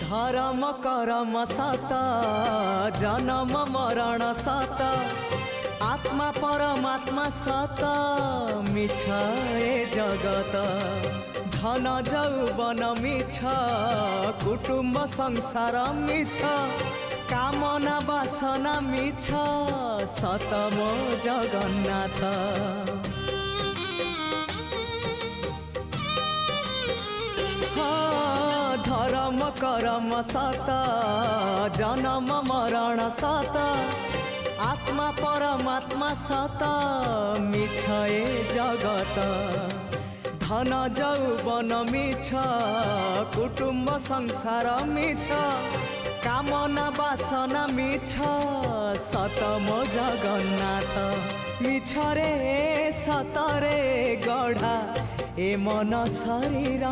धर्म करम सत जन्म मरण सत आत्मा परमात्मा सत मिछ ए जगत धन जौवन मिछ कुटुम्ब संसार मिछ कामना वासना मिछ सत मो जगन्नाथ। धर्म करम सत जन्म मरण सत आत्मा परमात्मा सत मिछ ए जगत धन जौवन मिछ कुटुम्ब संसार मिछ कामना वासना मिछ सत मो जगन्नाथ। मिछ रे सत रे गढ़ा ए मन शरीर